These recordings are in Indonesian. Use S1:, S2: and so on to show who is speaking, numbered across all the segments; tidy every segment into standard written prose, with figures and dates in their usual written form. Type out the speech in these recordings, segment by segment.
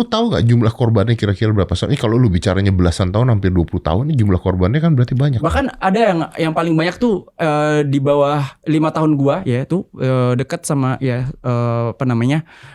S1: Lu tahu nggak jumlah korbannya kira-kira berapa? Soalnya kalau lu bicaranya belasan tahun, hampir 20 tahun, ini jumlah korbannya kan berarti banyak.
S2: Bahkan ada yang paling banyak tuh di bawah 5 tahun gua, ya itu dekat sama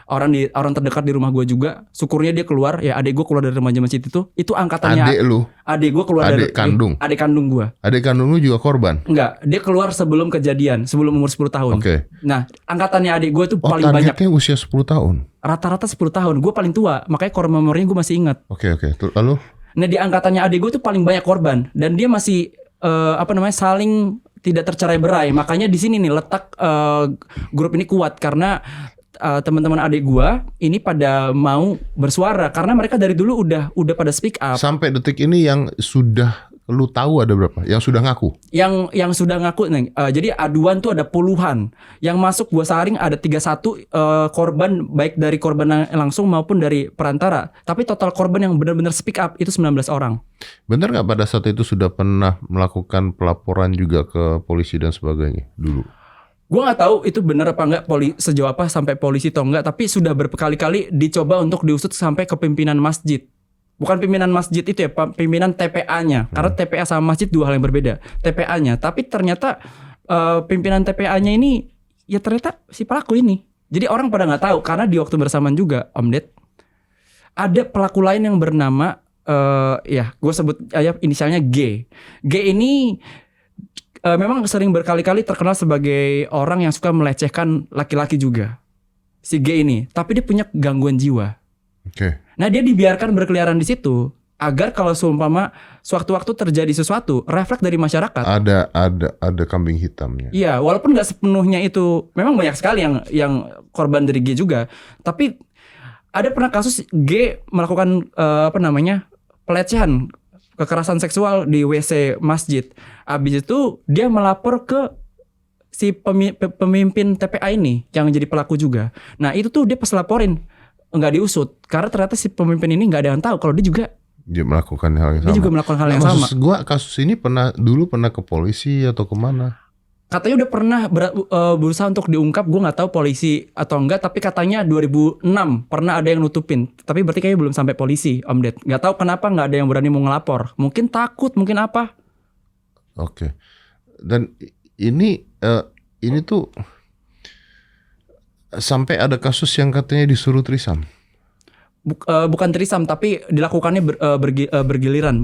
S2: orang terdekat di rumah gua juga. Syukurnya dia keluar, ya adik gua keluar dari remaja masjid itu angkatannya. Adik gua keluar
S1: adik kandung.
S2: Adik kandung gua.
S1: Adik kandung lu juga korban?
S2: Enggak, dia keluar sebelum kejadian, sebelum umur 10 tahun.
S1: Oke.
S2: Nah, angkatannya adik gua tuh paling banyak.
S1: Targetnya usia 10 tahun.
S2: Rata-rata 10 tahun. Gue paling tua, makanya core memorinya gue masih ingat.
S1: Oke. Lalu?
S2: Nah, di angkatannya adik gue tuh paling banyak korban dan dia masih saling tidak tercerai-berai. Makanya di sini nih letak grup ini kuat karena teman-teman adik gue ini pada mau bersuara karena mereka dari dulu udah pada speak up.
S1: Sampai detik ini yang sudah lu tahu ada berapa? Yang sudah ngaku?
S2: Yang sudah ngaku nih. Jadi aduan tuh ada puluhan. Yang masuk gua saring ada 31 korban, baik dari korban langsung maupun dari perantara. Tapi total korban yang benar-benar speak up itu 19 orang.
S1: Benar nggak pada saat itu sudah pernah melakukan pelaporan juga ke polisi dan sebagainya dulu?
S2: Gua nggak tahu itu benar apa enggak sejauh apa sampai polisi atau enggak. Tapi sudah berkali-kali dicoba untuk diusut sampai ke pimpinan masjid. Bukan pimpinan masjid itu ya, pimpinan TPA-nya. Karena TPA sama masjid dua hal yang berbeda. TPA-nya, tapi ternyata pimpinan TPA-nya ini ya ternyata si pelaku ini. Jadi orang pada nggak tahu karena di waktu bersamaan juga, Om Ded, ada pelaku lain yang bernama gue sebut inisialnya G. G ini memang sering berkali-kali terkenal sebagai orang yang suka melecehkan laki-laki juga. Si G ini, tapi dia punya gangguan jiwa.
S1: Oke.
S2: Nah, dia dibiarkan berkeliaran di situ agar kalau seumpama sewaktu-waktu terjadi sesuatu, refleks dari masyarakat.
S1: Ada kambing hitamnya.
S2: Iya, walaupun nggak sepenuhnya itu, memang banyak sekali yang korban dari G juga. Tapi ada pernah kasus G melakukan pelecehan, kekerasan seksual di WC masjid. Habis itu dia melapor ke si pemimpin TPA ini yang jadi pelaku juga. Nah, itu tuh dia pas laporin nggak diusut karena ternyata si pemimpin ini nggak ada yang tahu kalau dia
S1: melakukan hal yang sama.
S2: Dia juga melakukan hal yang sama.
S1: Kasus ini pernah ke polisi atau kemana?
S2: Katanya udah pernah berusaha untuk diungkap. Gue nggak tahu polisi atau enggak, tapi katanya 2006 pernah ada yang nutupin. Tapi berarti kayaknya belum sampai polisi, Om Ded. Nggak tahu kenapa nggak ada yang berani mau ngelapor. Mungkin takut, mungkin apa?
S1: Oke. Dan ini tuh sampai ada kasus yang katanya disuruh trisam.
S2: Bukan trisam, tapi dilakukannya bergiliran.